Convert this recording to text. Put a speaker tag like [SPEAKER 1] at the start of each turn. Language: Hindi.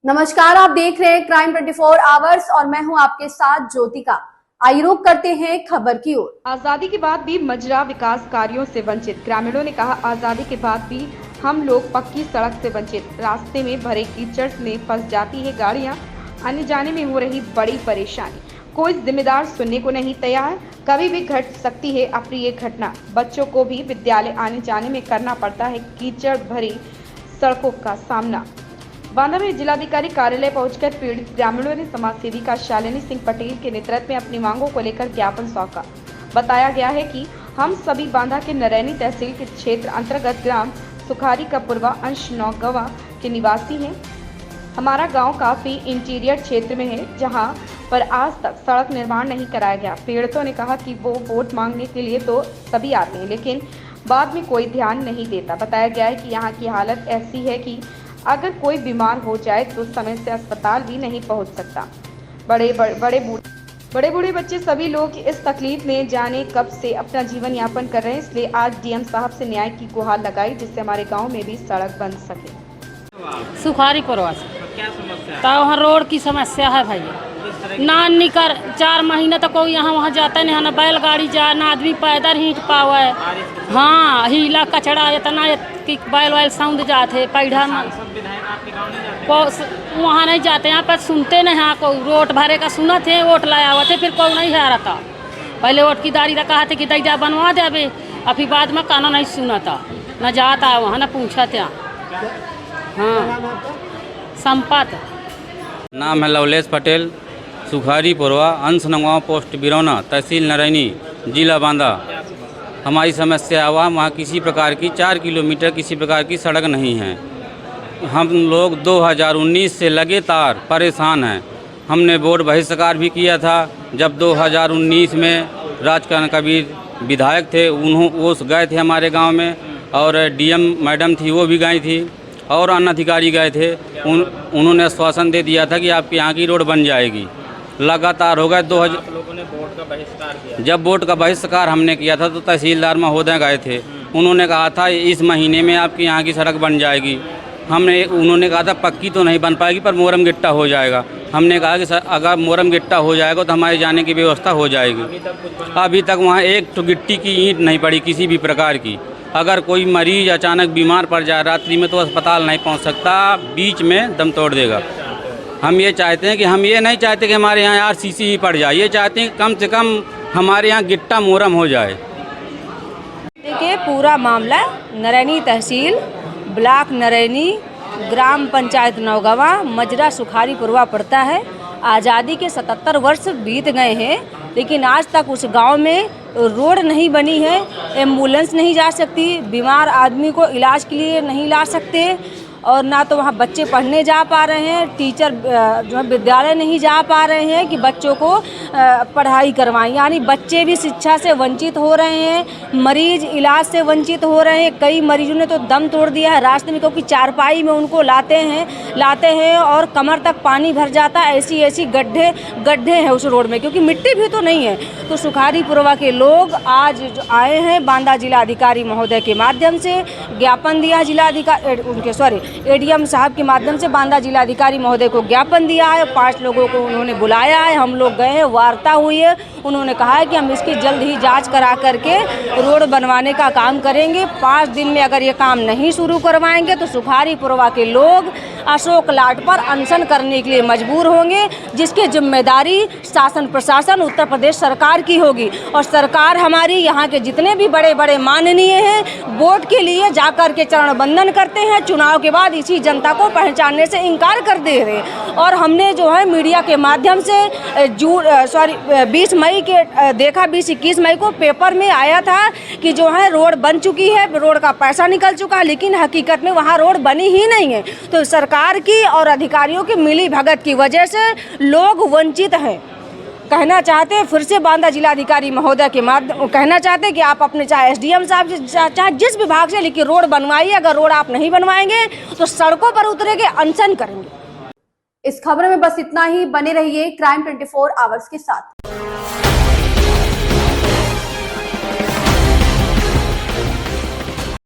[SPEAKER 1] नमस्कार, आप देख रहे हैं क्राइम 24 आवर्स और मैं हूं आपके साथ ज्योतिका। आइए रुक करते हैं खबर की ओर।
[SPEAKER 2] आजादी के बाद भी मजरा विकास कार्यों से वंचित। ग्रामीणों ने कहा, आजादी के बाद भी हम लोग पक्की सड़क से वंचित। रास्ते में भरे कीचड़ में फंस जाती है गाड़ियां, आने जाने में हो रही बड़ी परेशानी। कोई जिम्मेदार सुनने को नहीं तैयार। कभी भी घट सकती है अप्रिय घटना। बच्चों को भी विद्यालय आने जाने में करना पड़ता है कीचड़ भरी सड़कों का सामना। बांदा में जिलाधिकारी कार्यालय पहुंचकर पीड़ित ग्रामीणों ने समाज सेविका शालिनी सिंह पटेल के नेतृत्व में अपनी मांगों को लेकर ज्ञापन सौंपा। बताया गया है कि हम सभी बांदा के नरैनी तहसील के क्षेत्र अंतर्गत ग्राम सुखारी का पूर्वा अंश नौगवा के निवासी हैं। हमारा गांव काफी इंटीरियर क्षेत्र में है, जहां पर आज तक सड़क निर्माण नहीं कराया गया। पीड़ितों ने कहा कि वो वोट मांगने के लिए तो सभी आते हैं, लेकिन बाद में कोई ध्यान नहीं देता। बताया गया है कि यहाँ की हालत ऐसी है कि अगर कोई बीमार हो जाए तो समय से अस्पताल भी नहीं पहुंच सकता। बड़े बूढ़े बच्चे सभी लोग इस तकलीफ में जाने कब से अपना जीवन यापन कर रहे हैं। इसलिए आज डीएम साहब से न्याय की गुहार लगाई, जिससे हमारे गांव में भी सड़क बन सके।
[SPEAKER 3] सुखारी परवास
[SPEAKER 4] क्या समस्या है?
[SPEAKER 3] तो वहाँ रोड की समस्या है भाई। ना निकर 4 महीने तक कोई यहाँ वहाँ जाता नहीं है, ना बैलगाड़ी जाए, ना आदमी पैदल हिंट पावे। हाँ, हीला कचड़ा इतना कि बैल वैल सौंद जाते पैढ़ा में वहाँ नहीं जाते। यहाँ पर सुनते नहीं हैं, कोई वोट भरे का सुना थे, वोट लाया हुआ थे, फिर कोई नहीं आ रहा था। पहले वोट की दारी का कहा थे कि दैजा बनवा देवे, अभी बाद में काना नहीं सुना था, न जाता वहाँ न पूछा था। हाँ, संपत
[SPEAKER 4] नाम है लवलेश पटेल, सुखारी पुरवा अंश नंगवा पोस्ट बिरौना, तहसील नरैनी, जिला बांदा। हमारी समस्या हुआ वहाँ किसी प्रकार की 4 किलोमीटर किसी प्रकार की सड़क नहीं है। हम लोग 2019 से लगातार परेशान हैं। हमने वोट बहिष्कार भी किया था। जब 2019 में राजकरण कबीर विधायक थे, वो गए थे हमारे गांव में, और डीएम मैडम थी वो भी गई थी, और अन्य अधिकारी गए थे। उन्होंने आश्वासन दे दिया था कि आपके यहाँ की रोड बन जाएगी। लगातार हो गए 2000।
[SPEAKER 5] आप लोगों ने वोट का बहिष्कार किया।
[SPEAKER 4] जब वोट का बहिष्कार हमने किया था तो तहसीलदार महोदय गए थे। उन्होंने कहा था इस महीने में आपकी यहाँ की सड़क बन जाएगी। उन्होंने कहा था पक्की तो नहीं बन पाएगी पर मोरम गिट्टा हो जाएगा। हमने कहा कि सर अगर मोरम गिट्टा हो जाएगा तो हमारे जाने की व्यवस्था हो जाएगी। अभी तक वहाँ एक तो गिट्टी की ईंट नहीं पड़ी किसी भी प्रकार की। अगर कोई मरीज अचानक बीमार पड़ जाए रात्रि में तो अस्पताल नहीं पहुँच सकता, बीच में दम तोड़ देगा। हम ये चाहते हैं कि हम ये नहीं चाहते कि हमारे यहाँ आरसीसी ही पड़ जाए, ये चाहते हैं कि कम से कम हमारे यहाँ गिट्टा मोरम हो जाए।
[SPEAKER 6] देखिए, पूरा मामला नरैनी तहसील, ब्लॉक नरैनी, ग्राम पंचायत नौगवा, मजरा सुखारी पुरवा पड़ता है। आज़ादी के 77 वर्ष बीत गए हैं, लेकिन आज तक उस गांव में रोड नहीं बनी है। एम्बुलेंस नहीं जा सकती, बीमार आदमी को इलाज के लिए नहीं ला सकते, और ना तो वहाँ बच्चे पढ़ने जा पा रहे हैं। टीचर जो है विद्यालय नहीं जा पा रहे हैं कि बच्चों को पढ़ाई करवाएं। यानी बच्चे भी शिक्षा से वंचित हो रहे हैं, मरीज इलाज से वंचित हो रहे हैं। कई मरीजों ने तो दम तोड़ दिया है रास्ते में, क्योंकि चारपाई में उनको लाते हैं और कमर तक पानी भर जाता है। ऐसी गड्ढे हैं उस रोड में, क्योंकि मिट्टी भी तो नहीं है। तो सुखारी पुरवा के लोग आज जो आए हैं, बांदा जिलाधिकारी महोदय के माध्यम से ज्ञापन दिया, एडीएम साहब के माध्यम से बांदा जिलाधिकारी महोदय को ज्ञापन दिया है। 5 लोगों को उन्होंने बुलाया है, हम लोग गए हैं, वार्ता हुई है। उन्होंने कहा है कि हम इसकी जल्द ही जांच करा करके रोड बनवाने का काम करेंगे। 5 दिन में अगर ये काम नहीं शुरू करवाएंगे तो सुखारी पुरवा के लोग अशोक लाट पर अनशन करने के लिए मजबूर होंगे, जिसकी जिम्मेदारी शासन प्रशासन उत्तर प्रदेश सरकार की होगी। और सरकार हमारी यहाँ के जितने भी बड़े बड़े माननीय हैं, वोट के लिए जाकर के चरण बंदन करते हैं, चुनाव के बाद इसी जनता को पहचानने से इनकार कर दे रहे। और हमने जो है मीडिया के माध्यम से 20 मई के देखा, 20-21 मई को पेपर में आया था कि जो है रोड बन चुकी है, रोड का पैसा निकल चुका है, लेकिन हकीकत में वहाँ रोड बनी ही नहीं है। तो सरकार की और अधिकारियों की मिली भगत की वजह से लोग वंचित हैं। कहना चाहते हैं फिर से बांदा जिलाधिकारी महोदय के माध्यम कहना चाहते हैं कि आप अपने चाहे एसडीएम साहब से चाहे जिस विभाग से, लेकिन रोड बनवाइए। अगर रोड आप नहीं बनवाएंगे तो सड़कों पर उतरेंगे, अनशन करेंगे।
[SPEAKER 1] इस खबर में बस इतना ही। बने रहिए क्राइम 24 आवर्स के साथ।